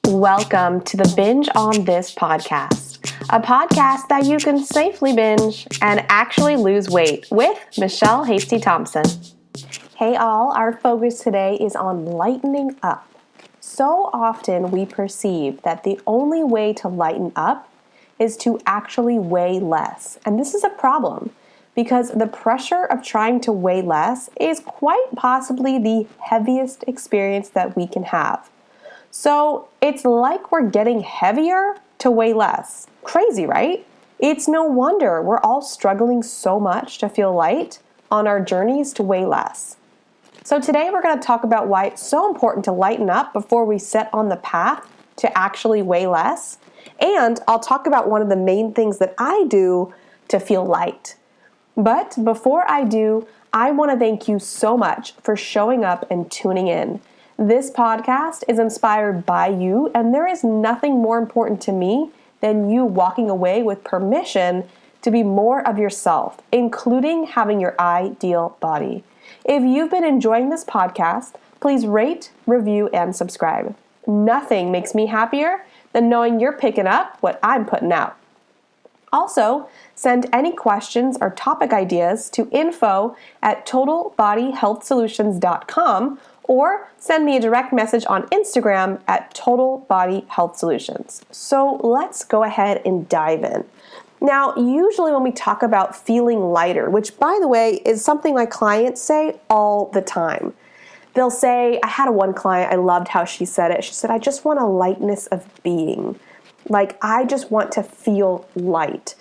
Welcome to the Binge on This podcast, a podcast that you can safely binge and actually lose weight with Michelle Hasty Thompson. Hey all, our focus today is on lightening up. So often we perceive that the only way to lighten up is to actually weigh less. And this is a problem because the pressure of trying to weigh less is quite possibly the heaviest experience that we can have. So it's like we're getting heavier to weigh less. Crazy, right? It's no wonder we're all struggling so much to feel light on our journeys to weigh less. So today we're going to talk about why it's so important to lighten up before we set on the path to actually weigh less. And I'll talk about one of the main things that I do to feel light. But before I do, I want to thank you so much for showing up and tuning in. This podcast is inspired by you, and there is nothing more important to me than you walking away with permission to be more of yourself, including having your ideal body. If you've been enjoying this podcast, please rate, review, and subscribe. Nothing makes me happier than knowing you're picking up what I'm putting out. Also, send any questions or topic ideas to info@totalbodyhealthsolutions.com or send me a direct message on Instagram at totalbodyhealthsolutions. So let's go ahead and dive in. Now, usually when we talk about feeling lighter, which by the way is something my clients say all the time. They'll say, I had one client, I loved how she said it. She said, I just want a lightness of being. Like, I just want to feel light.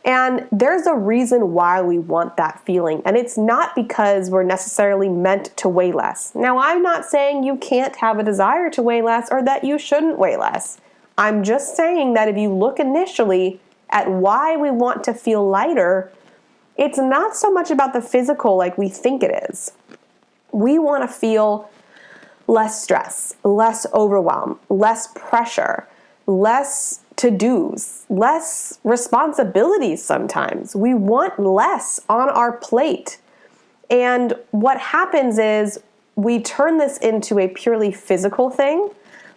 And there's a reason why we want that feeling. And it's not because we're necessarily meant to weigh less. Now, I'm not saying you can't have a desire to weigh less or that you shouldn't weigh less. I'm just saying that if you look initially at why we want to feel lighter, it's not so much about the physical like we think it is. We want to feel less stress, less overwhelm, less pressure, less to-dos, less responsibilities sometimes. We want less on our plate. And what happens is we turn this into a purely physical thing.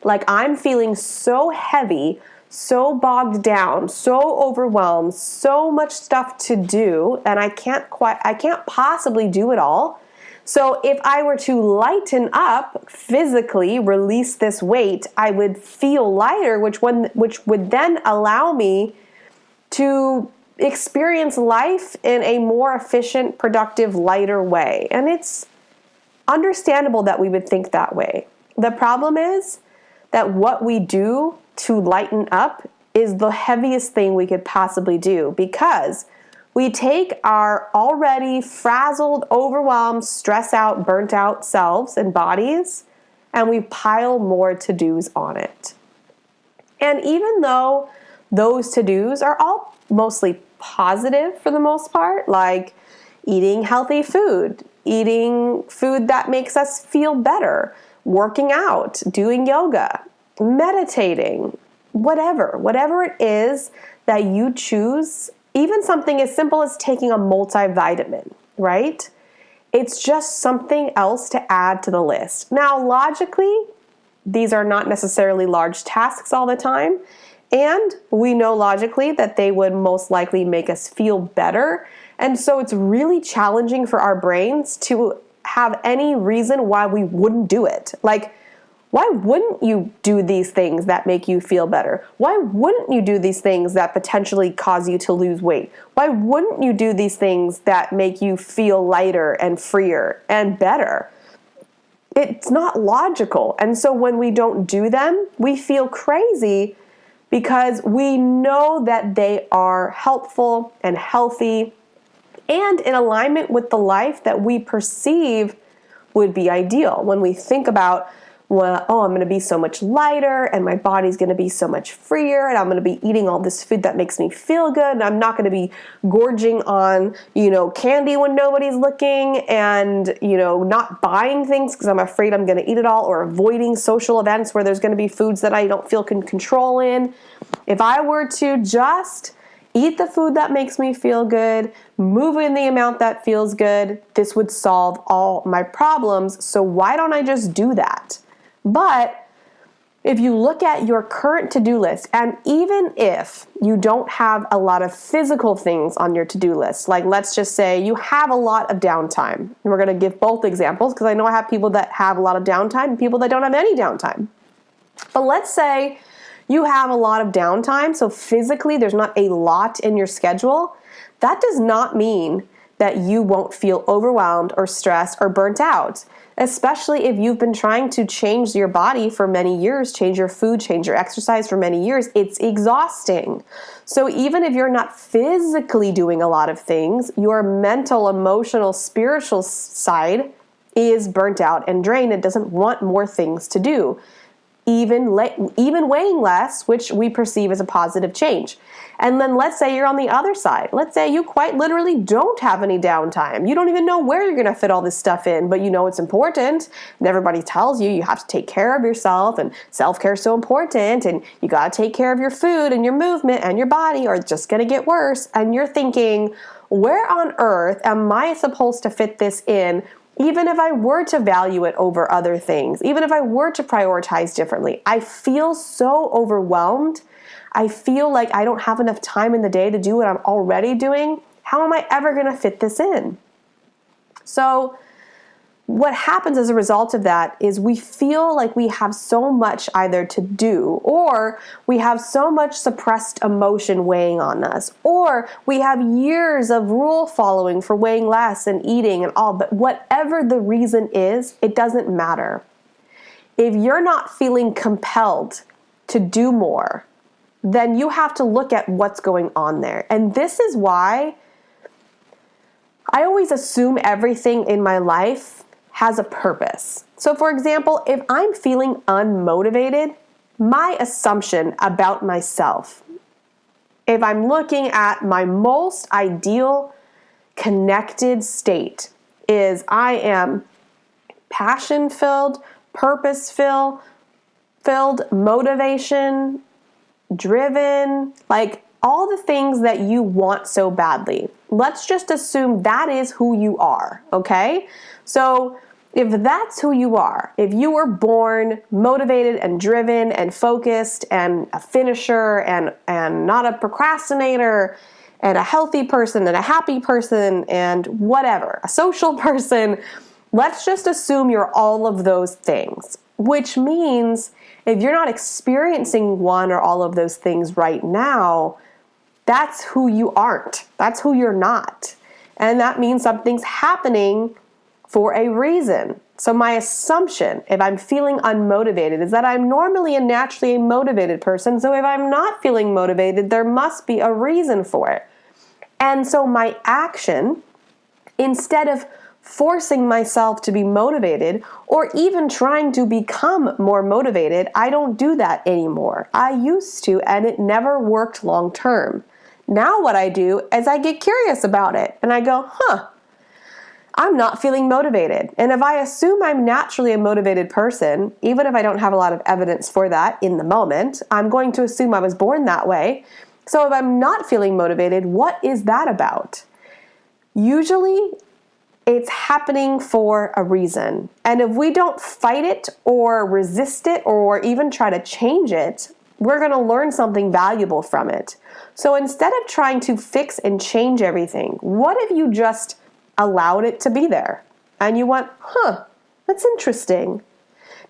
Like, I'm feeling so heavy, so bogged down, so overwhelmed, so much stuff to do, and I can't possibly do it all. So if I were to lighten up physically, release this weight, I would feel lighter, which would then allow me to experience life in a more efficient, productive, lighter way. And it's understandable that we would think that way. The problem is that what we do to lighten up is the heaviest thing we could possibly do, because we take our already frazzled, overwhelmed, stressed out, burnt out selves and bodies, and we pile more to-dos on it. And even though those to-dos are all mostly positive for the most part, like eating healthy food, eating food that makes us feel better, working out, doing yoga, meditating, whatever it is that you choose, even something as simple as taking a multivitamin, right? It's just something else to add to the list. Now, logically, these are not necessarily large tasks all the time, and we know logically that they would most likely make us feel better. And so it's really challenging for our brains to have any reason why we wouldn't do it. Like, why wouldn't you do these things that make you feel better? Why wouldn't you do these things that potentially cause you to lose weight? Why wouldn't you do these things that make you feel lighter and freer and better? It's not logical. And so when we don't do them, we feel crazy because we know that they are helpful and healthy and in alignment with the life that we perceive would be ideal. When we think about, well, I'm going to be so much lighter and my body's going to be so much freer and I'm going to be eating all this food that makes me feel good and I'm not going to be gorging on, candy when nobody's looking and, not buying things because I'm afraid I'm going to eat it all, or avoiding social events where there's going to be foods that I don't feel control in. If I were to just eat the food that makes me feel good, move in the amount that feels good, this would solve all my problems. So why don't I just do that? But if you look at your current to-do list, and even if you don't have a lot of physical things on your to-do list, like let's just say you have a lot of downtime, and we're going to give both examples because I know I have people that have a lot of downtime and people that don't have any downtime. But let's say you have a lot of downtime, so physically there's not a lot in your schedule. That does not mean that you won't feel overwhelmed or stressed or burnt out, especially if you've been trying to change your body for many years, change your food, change your exercise for many years. It's exhausting. So even if you're not physically doing a lot of things, your mental, emotional, spiritual side is burnt out and drained and doesn't want more things to do. Even weighing less, which we perceive as a positive change. And then let's say you're on the other side. Let's say you quite literally don't have any downtime. You don't even know where you're going to fit all this stuff in, but you know it's important. And everybody tells you have to take care of yourself, and self-care is so important, and you got to take care of your food and your movement and your body, or it's just going to get worse. And you're thinking, where on earth am I supposed to fit this in? Even if I were to value it over other things, even if I were to prioritize differently, I feel so overwhelmed. I feel like I don't have enough time in the day to do what I'm already doing. How am I ever going to fit this in? So what happens as a result of that is we feel like we have so much either to do, or we have so much suppressed emotion weighing on us, or we have years of rule following for weighing less and eating and all. But whatever the reason is, it doesn't matter. If you're not feeling compelled to do more, then you have to look at what's going on there. And this is why I always assume everything in my life has a purpose. So for example, if I'm feeling unmotivated, my assumption about myself, if I'm looking at my most ideal connected state, is I am passion-filled, purpose-filled, motivation, driven, like all the things that you want so badly. Let's just assume that is who you are, okay? So if that's who you are, if you were born motivated and driven and focused and a finisher and not a procrastinator and a healthy person and a happy person and whatever, a social person, let's just assume you're all of those things, which means if you're not experiencing one or all of those things right now, that's who you aren't. That's who you're not. And that means something's happening for a reason. So my assumption, if I'm feeling unmotivated, is that I'm normally and naturally a motivated person. So if I'm not feeling motivated, there must be a reason for it. And so my action, instead of forcing myself to be motivated or even trying to become more motivated, I don't do that anymore. I used to, and it never worked long term. Now what I do is I get curious about it and I go, I'm not feeling motivated. And if I assume I'm naturally a motivated person, even if I don't have a lot of evidence for that in the moment, I'm going to assume I was born that way. So if I'm not feeling motivated, what is that about? Usually, it's happening for a reason. And if we don't fight it or resist it or even try to change it, we're going to learn something valuable from it. So instead of trying to fix and change everything, what if you just allowed it to be there? And you went, that's interesting.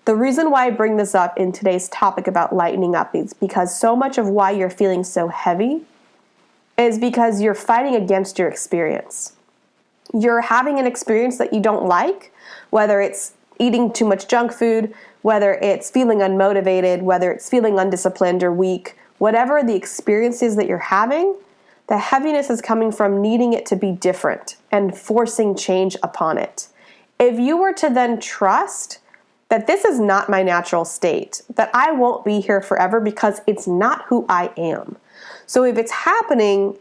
The reason why I bring this up in today's topic about lightening up is because so much of why you're feeling so heavy is because you're fighting against your experience. You're having an experience that you don't like, whether it's eating too much junk food, whether it's feeling unmotivated, whether it's feeling undisciplined or weak, whatever the experience is that you're having, the heaviness is coming from needing it to be different and forcing change upon it. If you were to then trust that this is not my natural state, that I won't be here forever because it's not who I am. So if it's happening,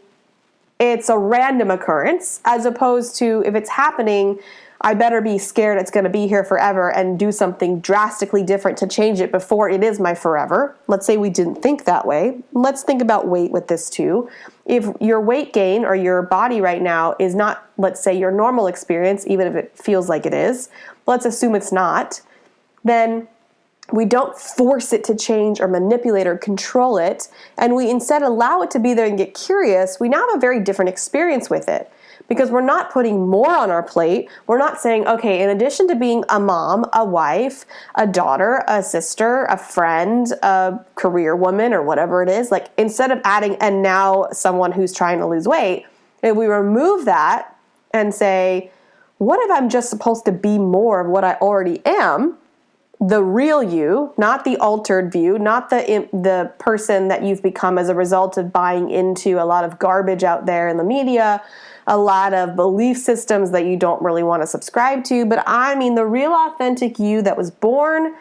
it's a random occurrence, as opposed to if it's happening, I better be scared it's going to be here forever and do something drastically different to change it before it is my forever. Let's say we didn't think that way. Let's think about weight with this too. If your weight gain or your body right now is not, let's say, your normal experience, even if it feels like it is, let's assume it's not, then we don't force it to change or manipulate or control it, and we instead allow it to be there and get curious, we now have a very different experience with it. Because we're not putting more on our plate. We're not saying, okay, in addition to being a mom, a wife, a daughter, a sister, a friend, a career woman, or whatever it is, like instead of adding, and now someone who's trying to lose weight, if we remove that and say, what if I'm just supposed to be more of what I already am? The real you, not the altered view, not the person that you've become as a result of buying into a lot of garbage out there in the media, a lot of belief systems that you don't really want to subscribe to, but I mean the real authentic you that was born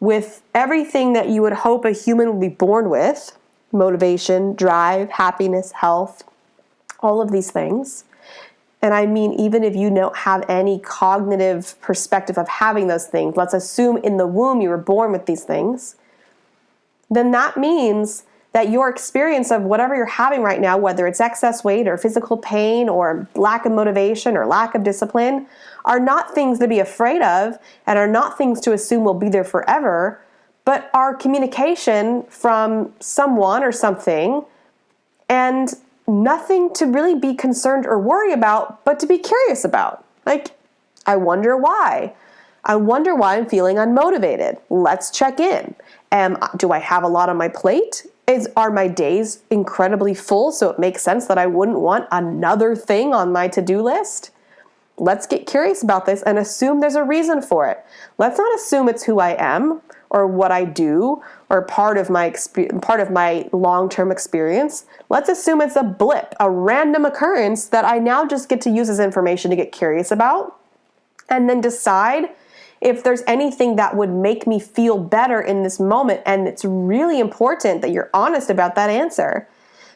with everything that you would hope a human would be born with: motivation, drive, happiness, health, all of these things. And I mean, even if you don't have any cognitive perspective of having those things, let's assume in the womb you were born with these things, then that means that your experience of whatever you're having right now, whether it's excess weight or physical pain or lack of motivation or lack of discipline, are not things to be afraid of and are not things to assume will be there forever, but are communication from someone or something, and nothing to really be concerned or worry about, but to be curious about. Like, I wonder why. I wonder why I'm feeling unmotivated. Let's check in. Do I have a lot on my plate? Are my days incredibly full so it makes sense that I wouldn't want another thing on my to-do list? Let's get curious about this and assume there's a reason for it. Let's not assume it's who I am or what I do or part of my long-term experience. Let's assume it's a blip, a random occurrence that I now just get to use as information to get curious about, and then decide if there's anything that would make me feel better in this moment. And it's really important that you're honest about that answer.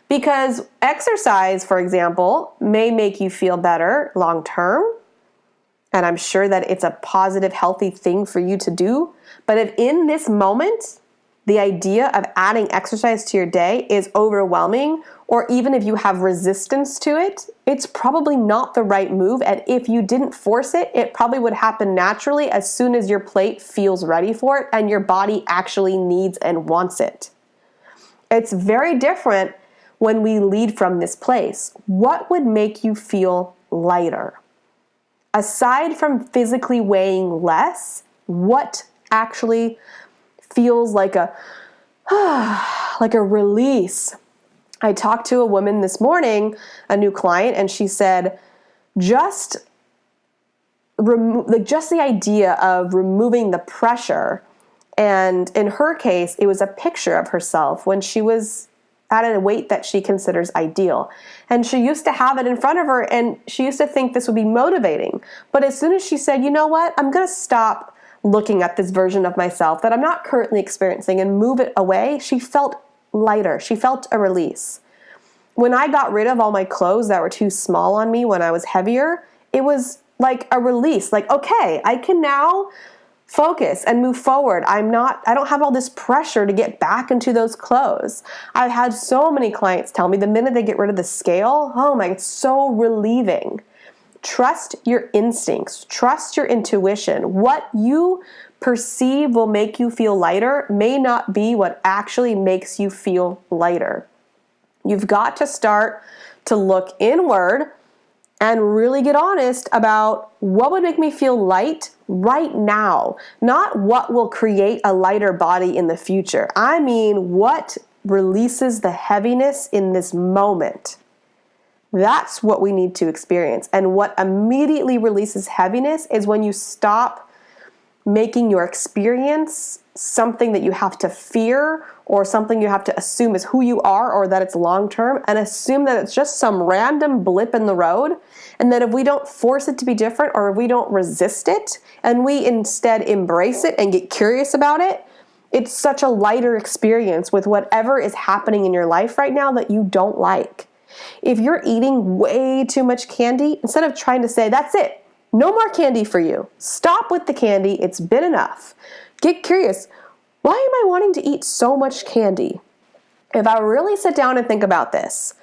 Because exercise, for example, may make you feel better long term, and I'm sure that it's a positive, healthy thing for you to do. But if in this moment, the idea of adding exercise to your day is overwhelming, or even if you have resistance to it, it's probably not the right move. And if you didn't force it, it probably would happen naturally as soon as your plate feels ready for it and your body actually needs and wants it. It's very different when we lead from this place. What would make you feel lighter? Aside from physically weighing less, what actually feels like a release? I talked to a woman this morning, a new client, and she said, just the idea of removing the pressure. And in her case, it was a picture of herself when she was at a weight that she considers ideal. And she used to have it in front of her, and she used to think this would be motivating. But as soon as she said, you know what, I'm going to stop looking at this version of myself that I'm not currently experiencing and move it away, she felt lighter. She felt a release. When I got rid of all my clothes that were too small on me when I was heavier, it was like a release. Like, okay, I can now focus and move forward. I don't have all this pressure to get back into those clothes. I've had so many clients tell me the minute they get rid of the scale, oh my, it's so relieving. Trust your instincts. Trust your intuition. What you perceive will make you feel lighter may not be what actually makes you feel lighter. You've got to start to look inward and really get honest about what would make me feel light right now, not what will create a lighter body in the future. I mean, what releases the heaviness in this moment. That's what we need to experience. And what immediately releases heaviness is when you stop making your experience something that you have to fear or something you have to assume is who you are or that it's long term, and assume that it's just some random blip in the road, and that if we don't force it to be different or if we don't resist it and we instead embrace it and get curious about it, it's such a lighter experience with whatever is happening in your life right now that you don't like. If you're eating way too much candy, instead of trying to say, that's it, no more candy for you. Stop with the candy. It's been enough. Get curious. Why am I wanting to eat so much candy? If I really sit down and think about this,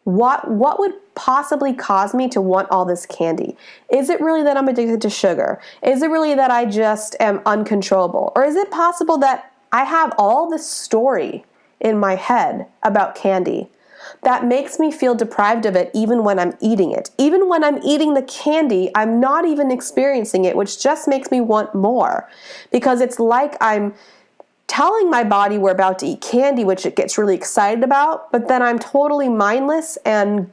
What would possibly cause me to want all this candy? Is it really that I'm addicted to sugar? Is it really that I just am uncontrollable? Or is it possible that I have all this story in my head about candy that makes me feel deprived of it even when I'm eating it? Even when I'm eating the candy, I'm not even experiencing it, which just makes me want more. Because it's like I'm telling my body we're about to eat candy, which it gets really excited about, but then I'm totally mindless and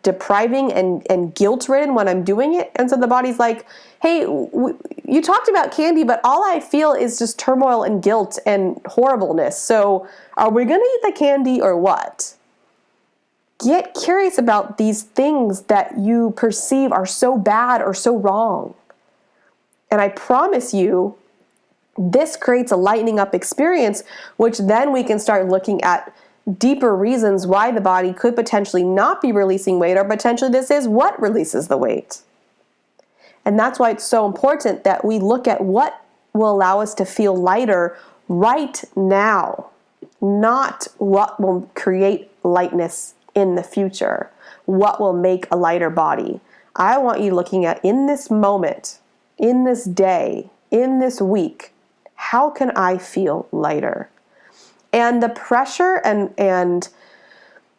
depriving and guilt-ridden when I'm doing it. And so the body's like, hey, you talked about candy, but all I feel is just turmoil and guilt and horribleness. So are we going to eat the candy or what? Get curious about these things that you perceive are so bad or so wrong. And I promise you, this creates a lightening up experience, which then we can start looking at deeper reasons why the body could potentially not be releasing weight, or potentially this is what releases the weight. And that's why it's so important that we look at what will allow us to feel lighter right now, not what will create lightness in the future, what will make a lighter body. I want you looking at, in this moment, in this day, in this week, how can I feel lighter? And the pressure and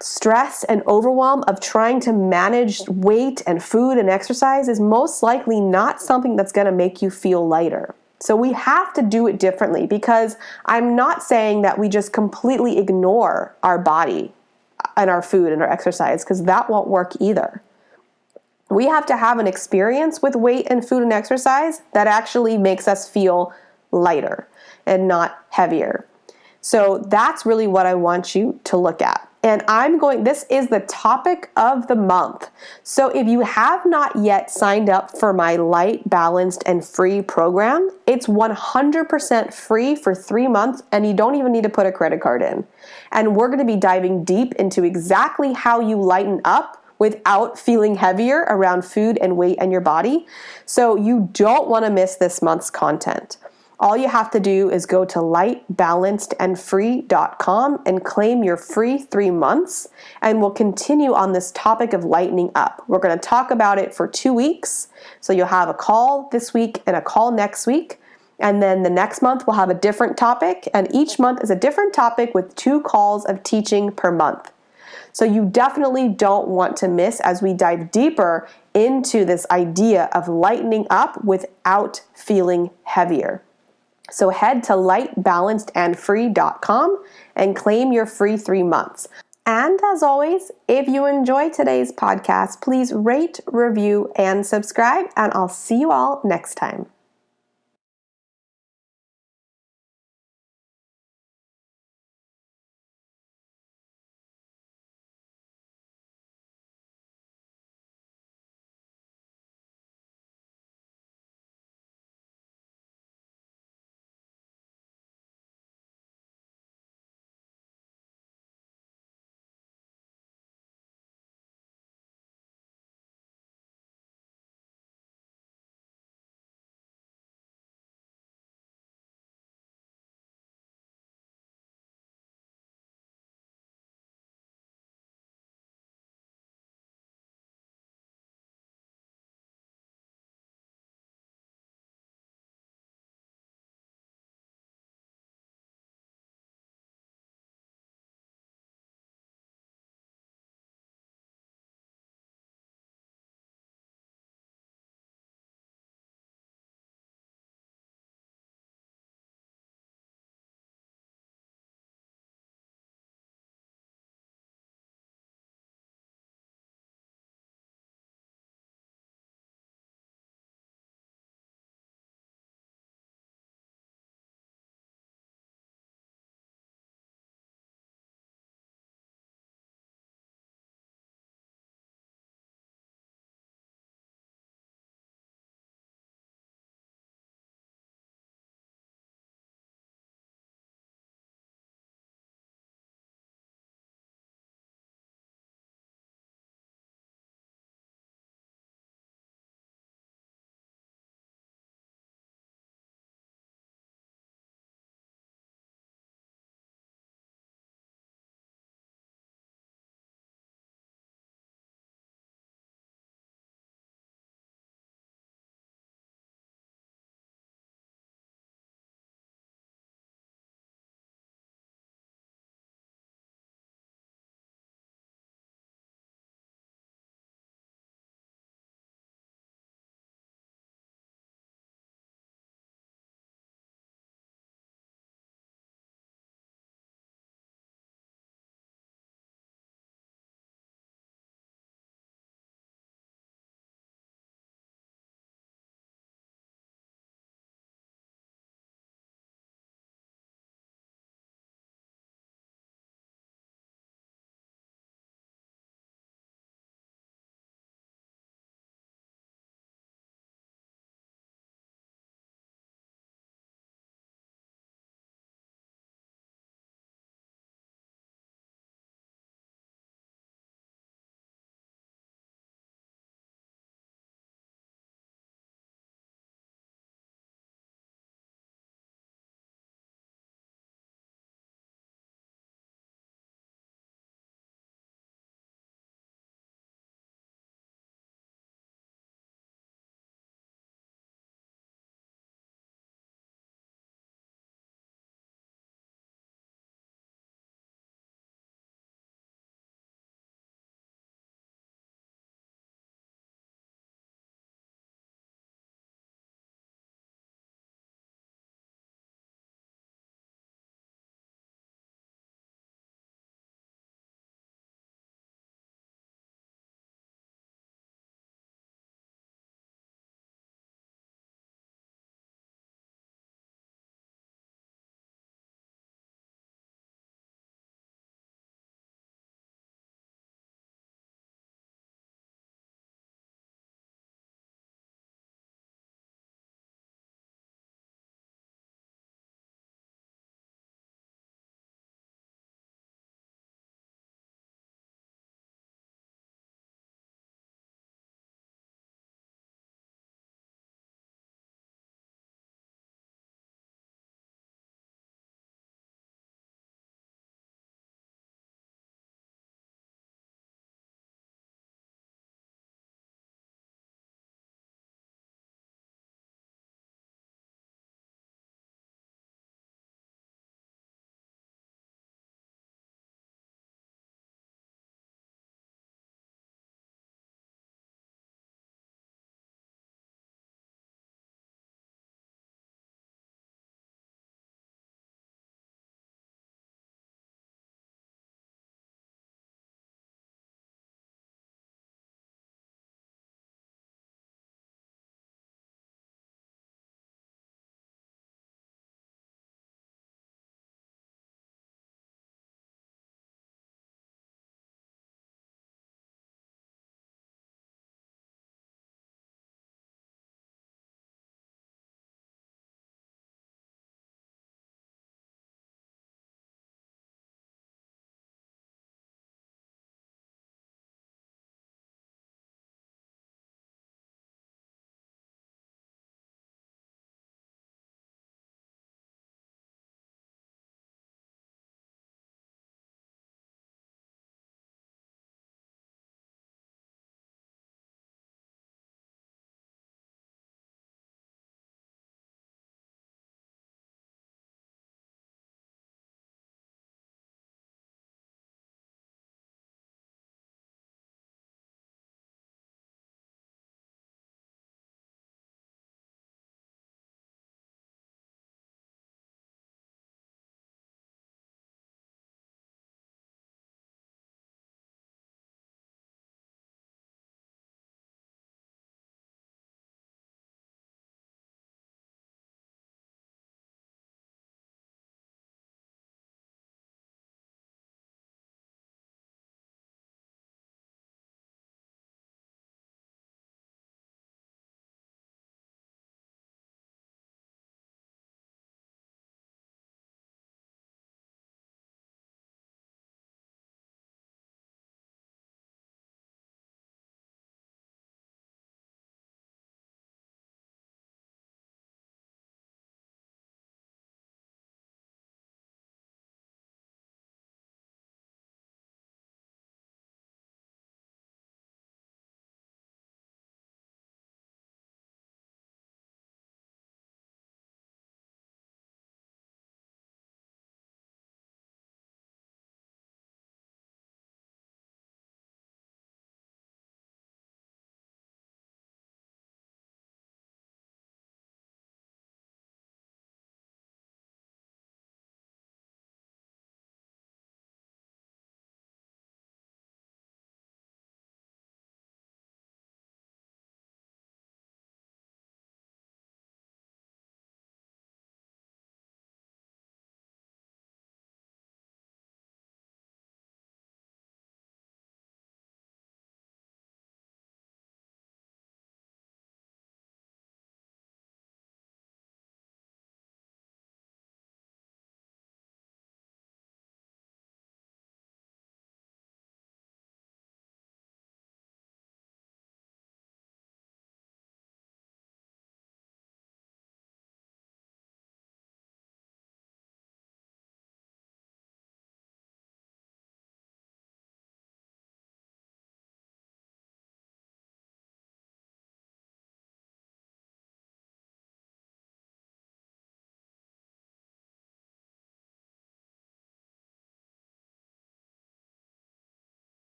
stress and overwhelm of trying to manage weight and food and exercise is most likely not something that's going to make you feel lighter. So we have to do it differently, because I'm not saying that we just completely ignore our body and our food and our exercise, because that won't work either. We have to have an experience with weight and food and exercise that actually makes us feel lighter and not heavier. So that's really what I want you to look at. And this is the topic of the month. So if you have not yet signed up for my Light, Balanced, and Free program, it's 100% free for 3 months, and you don't even need to put a credit card in. And we're going to be diving deep into exactly how you lighten up without feeling heavier around food and weight and your body. So you don't want to miss this month's content. All you have to do is go to lightbalancedandfree.com and claim your free 3 months, and we'll continue on this topic of lightening up. We're going to talk about it for 2 weeks. So you'll have a call this week and a call next week. And then the next month we'll have a different topic, and each month is a different topic with 2 calls of teaching per month. So you definitely don't want to miss as we dive deeper into this idea of lightening up without feeling heavier. So head to lightbalancedandfree.com and claim your free 3 months. And as always, if you enjoy today's podcast, please rate, review, and subscribe, and I'll see you all next time.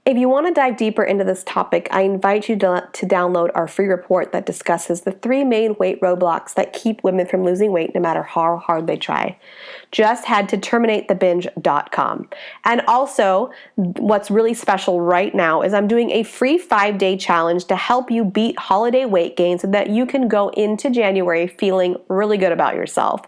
If you want to dive deeper into this topic, I invite you to download our free report that discusses the 3 main weight roadblocks that keep women from losing weight no matter how hard they try. Just head to terminatethebinge.com. And also, what's really special right now is I'm doing a free 5-day challenge to help you beat holiday weight gain so that you can go into January feeling really good about yourself.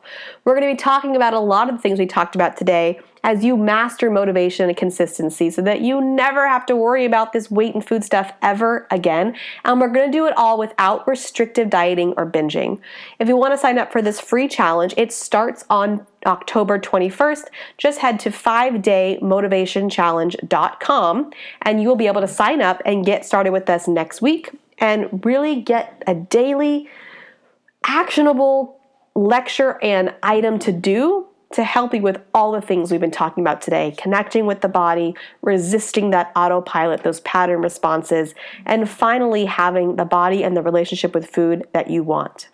We're going to be talking about a lot of the things we talked about today as you master motivation and consistency so that you never have to worry about this weight and food stuff ever again. And we're going to do it all without restrictive dieting or binging. If you want to sign up for this free challenge, it starts on October 21st. Just head to 5daymotivationchallenge.com and you will be able to sign up and get started with us next week and really get a daily actionable lecture and item to do to help you with all the things we've been talking about today, connecting with the body, resisting that autopilot, those pattern responses, and finally having the body and the relationship with food that you want.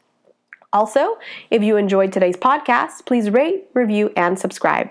Also, if you enjoyed today's podcast, please rate, review, and subscribe.